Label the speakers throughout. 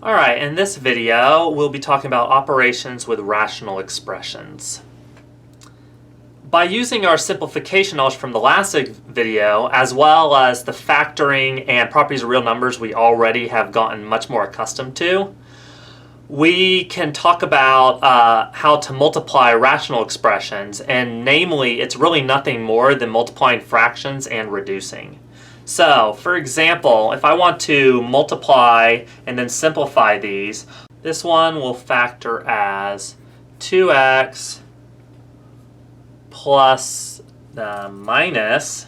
Speaker 1: Alright, in this video we'll be talking about operations with rational expressions. By using our simplification knowledge from the last video, as well as the factoring and properties of real numbers we already have gotten much more accustomed to, we can talk about how to multiply rational expressions, and namely, it's really nothing more than multiplying fractions and reducing. So, for example, if I want to multiply and then simplify these, this one will factor as 2x plus minus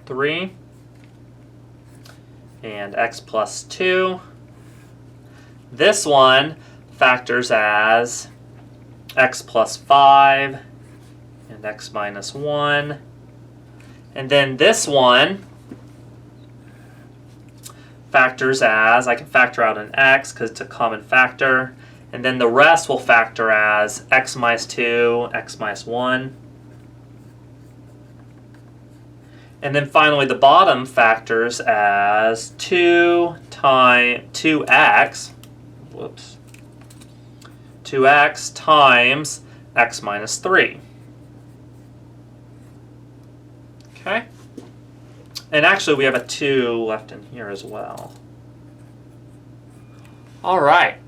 Speaker 1: 3 and x plus 2. This one factors as x plus 5 and x minus 1. And then this one factors as, I can factor out an x because it's a common factor. And then the rest will factor as x minus 2, x minus 1. And then finally the bottom factors as 2x times x minus 3. Okay? And actually we have a 2 left in here as well. Alright.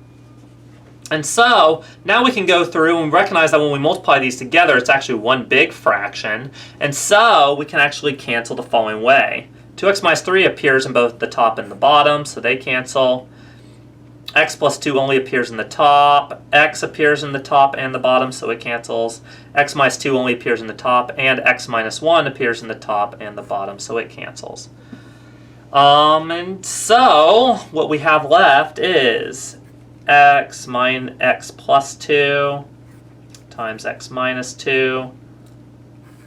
Speaker 1: And so, now we can go through and recognize that when we multiply these together, it's actually one big fraction. And so, we can actually cancel the following way. 2x minus 3 appears in both the top and the bottom, so they cancel. X plus 2 only appears in the top. X appears in the top and the bottom, so it cancels. X minus 2 only appears in the top, and x minus 1 appears in the top and the bottom, so it cancels. And so, what we have left is x minus x plus 2 times x minus 2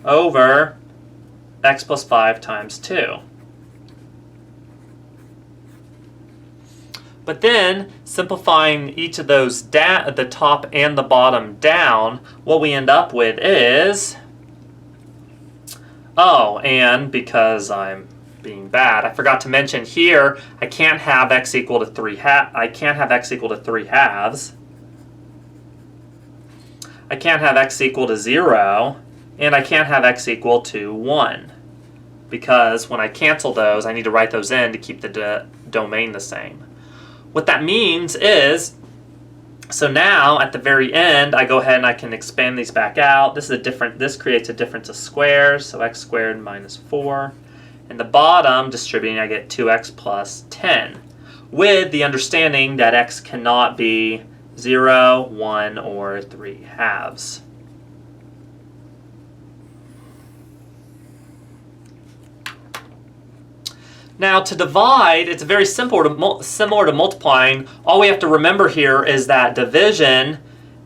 Speaker 1: over x plus 5 times 2. But then, simplifying each of those the top and the bottom down, what we end up with is, and because I'm being bad, I forgot to mention here, I can't have x equal to 3 halves. I can't have x equal to 0, and I can't have x equal to 1. Because when I cancel those, I need to write those in to keep the domain the same. What that means is, so now at the very end, I go ahead and I can expand these back out. This creates a difference of squares, so x squared minus 4. And the bottom, distributing, I get 2x plus 10, with the understanding that x cannot be 0, 1, or 3 halves. Now, to divide, it's very similar to multiplying. All we have to remember here is that division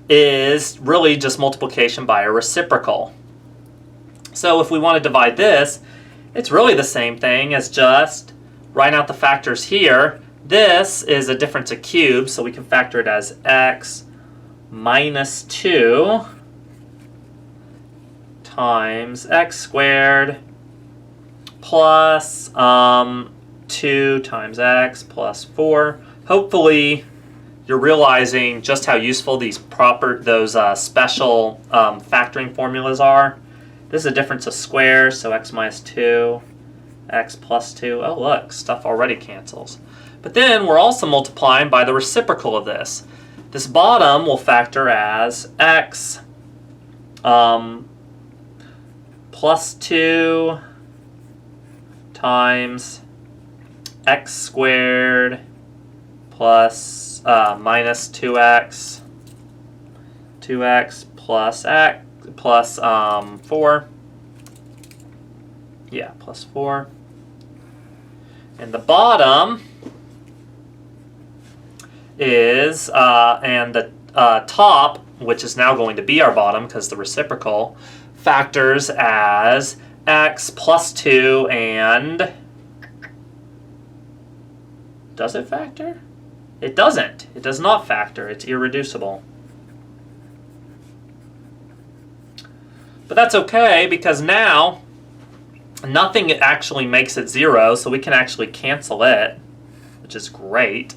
Speaker 1: is really just multiplication by a reciprocal. So if we want to divide this, it's really the same thing as just writing out the factors here. This is a difference of cubes, so we can factor it as x minus 2 times x squared plus 2 times x plus 4. Hopefully you're realizing just how useful those special factoring formulas are. This is a difference of squares, so x minus 2, x plus 2. Oh, look, stuff already cancels. But then we're also multiplying by the reciprocal of this. This bottom will factor as x plus 2 times x squared plus minus 2x plus x plus 4. Yeah, plus 4. And the bottom is, and the top, which is now going to be our bottom because the reciprocal, factors as x plus 2 and... Does it factor? It doesn't. It does not factor. It's irreducible. But that's okay, because now Nothing actually makes it 0, so we can actually cancel it, which is great.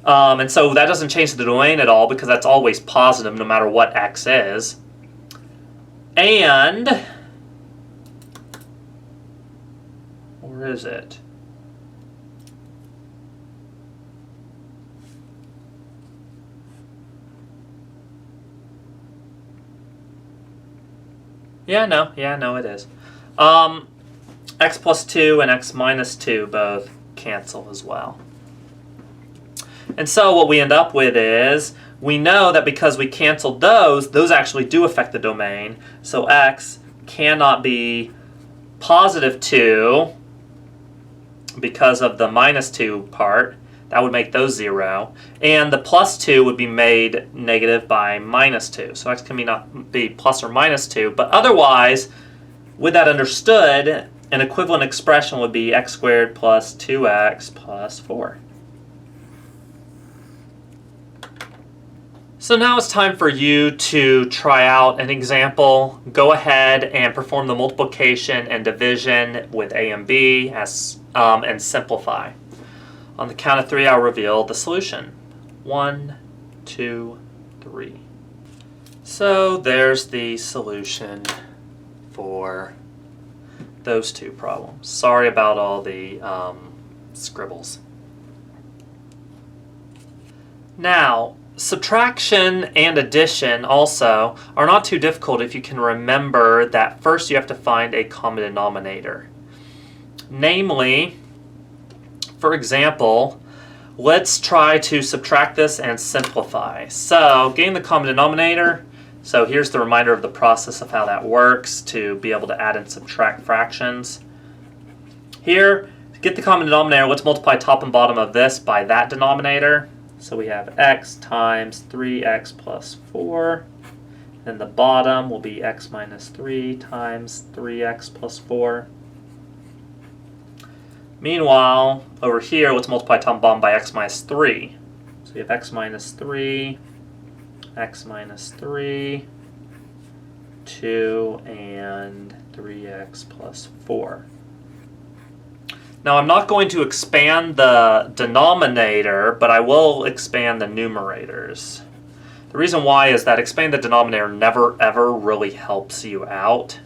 Speaker 1: And so that doesn't change the domain at all because that's always positive no matter what x is. And where is it? Yeah, no, it is. X plus 2 and x minus 2 both cancel as well. And so what we end up with is, we know that because we canceled those actually do affect the domain. So x cannot be positive 2 because of the minus 2 part. That would make those 0. And the plus 2 would be made negative by minus 2. So x can not be plus or minus 2. But otherwise, with that understood, an equivalent expression would be x squared plus 2x plus 4. So now it's time for you to try out an example. Go ahead and perform the multiplication and division with a and b and simplify. On the count of 3, I'll reveal the solution. 1, 2, 3. So there's the solution for those two problems. Sorry about all the scribbles. Now, subtraction and addition also are not too difficult if you can remember that first you have to find a common denominator. Namely, for example, let's try to subtract this and simplify. So, getting the common denominator, so here's the reminder of the process of how that works to be able to add and subtract fractions. Here, to get the common denominator, let's multiply top and bottom of this by that denominator. So we have x times 3x plus 4. And the bottom will be x minus 3 times 3x plus 4. Meanwhile, over here, let's multiply top and bottom by x minus 3. So we have x minus 3, x minus 3, 2, and 3x plus 4. Now, I'm not going to expand the denominator, but I will expand the numerators. The reason why is that expanding the denominator never, ever really helps you out.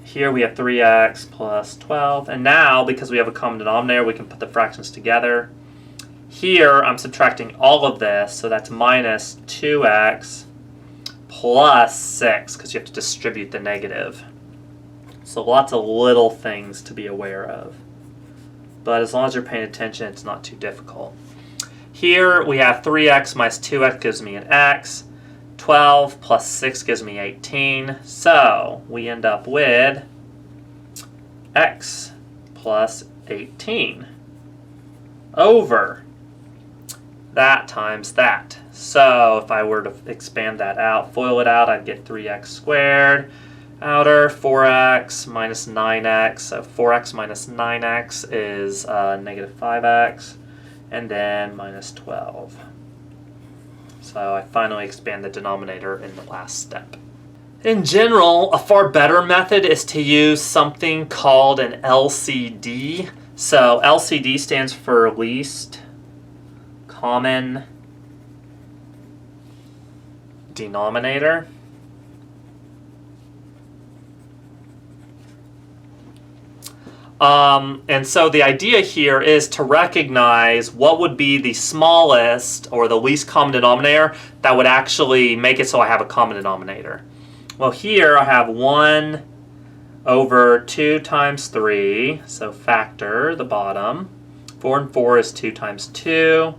Speaker 1: Here we have 3x plus 12, and now, because we have a common denominator, we can put the fractions together. Here, I'm subtracting all of this, so that's minus 2x plus 6, because you have to distribute the negative. So lots of little things to be aware of. But as long as you're paying attention, it's not too difficult. Here we have 3x minus 2x gives me an x. 12 plus 6 gives me 18. So we end up with x plus 18 over that times that. So if I were to expand that out, FOIL it out, I'd get 3x squared. Outer 4x minus 9x, so 4x minus 9x is negative 5x, and then minus 12. So I finally expand the denominator in the last step. In general, a far better method is to use something called an LCD. So LCD stands for least common denominator. And so the idea here is to recognize what would be the smallest or the least common denominator that would actually make it so I have a common denominator. Well, here I have 1 over 2 times 3, so factor the bottom. 4 and 4 is 2 times 2,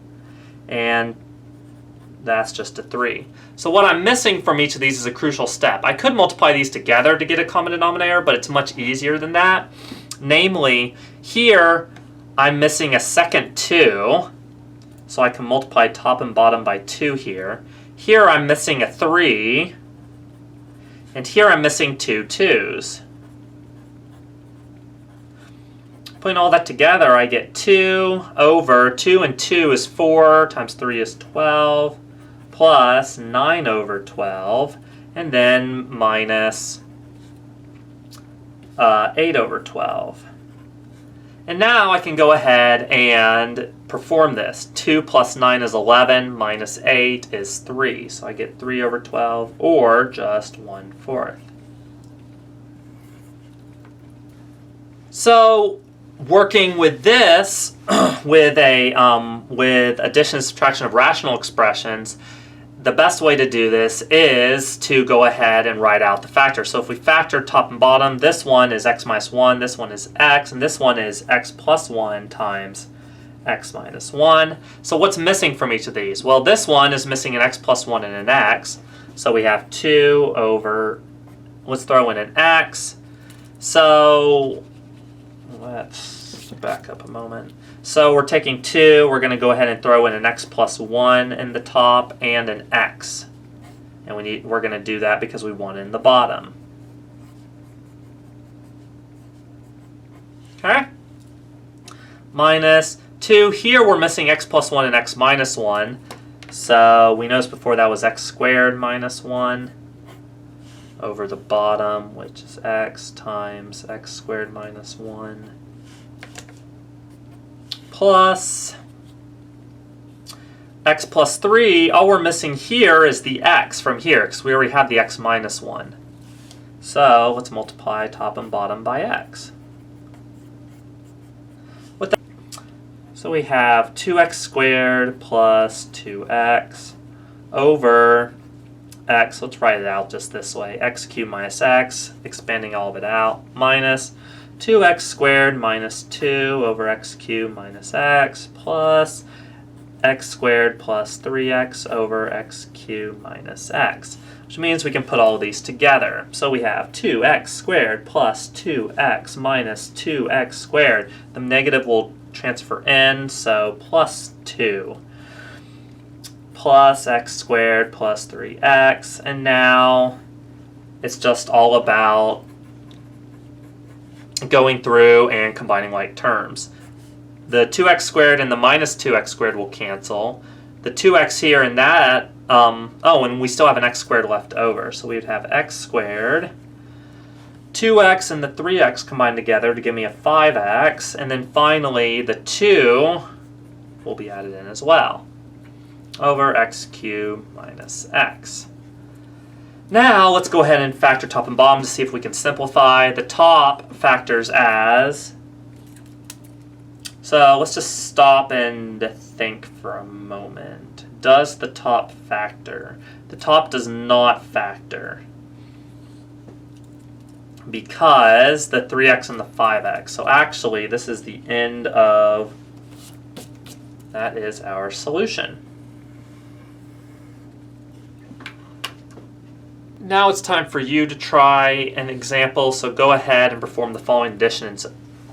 Speaker 1: and that's just a 3. So what I'm missing from each of these is a crucial step. I could multiply these together to get a common denominator, but it's much easier than that. Namely, here I'm missing a second 2, so I can multiply top and bottom by 2 here. Here I'm missing a 3, and here I'm missing 2 2's. Putting all that together, I get 2 over 2 and 2 is 4 times 3 is 12, plus 9 over 12, and then minus 8 over 12. And now I can go ahead and perform this. 2 plus 9 is 11, minus 8 is 3. So I get 3 over 12, or just 1/4. So working with this, with addition and subtraction of rational expressions, the best way to do this is to go ahead and write out the factors. So if we factor top and bottom, this one is x minus 1, this one is x, and this one is x plus 1 times x minus 1. So what's missing from each of these? Well, this one is missing an x plus 1 and an x. So we have 2 over, let's throw in an x. So let's back up a moment. So we're taking 2, we're going to go ahead and throw in an x plus 1 in the top and an x. And we're going to do that because we want it in the bottom. Okay? Minus 2. Here we're missing x plus 1 and x minus 1. So we noticed before that was x squared minus 1 over the bottom, which is x times x squared minus 1. Plus x plus 3, all we're missing here is the x from here, because we already have the x minus 1. So let's multiply top and bottom by x. With that, so we have 2x squared plus 2x over x, let's write it out just this way, x cubed minus x, expanding all of it out, minus 2x squared minus 2 over x cubed minus x plus x squared plus 3x over x cubed minus x, which means we can put all of these together. So we have 2x squared plus 2x minus 2x squared. The negative will transfer in, so plus 2 plus x squared plus 3x, and now it's just all about going through and combining like terms. The 2x squared and the minus 2x squared will cancel. The 2x here and that, and we still have an x squared left over. So we would have x squared, 2x and the 3x combined together to give me a 5x. And then finally the 2 will be added in as well, over x cubed minus x. Now let's go ahead and factor top and bottom to see if we can simplify. The top factors as, so let's just stop and think for a moment. Does the top factor? The top does not factor because the 3x and the 5x. So actually this is the end of, that is our solution. Now it's time for you to try an example, so go ahead and perform the following additions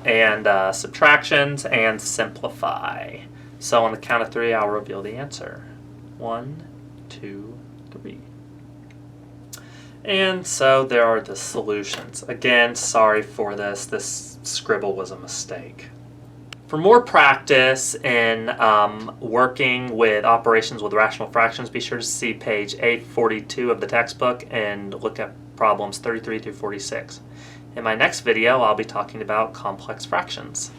Speaker 1: and subtractions and simplify. So on the count of 3, I'll reveal the answer. 1, 2, 3. And so there are the solutions. Again, sorry for this. This scribble was a mistake. For more practice in working with operations with rational fractions, be sure to see page 842 of the textbook and look at problems 33 through 46. In my next video, I'll be talking about complex fractions.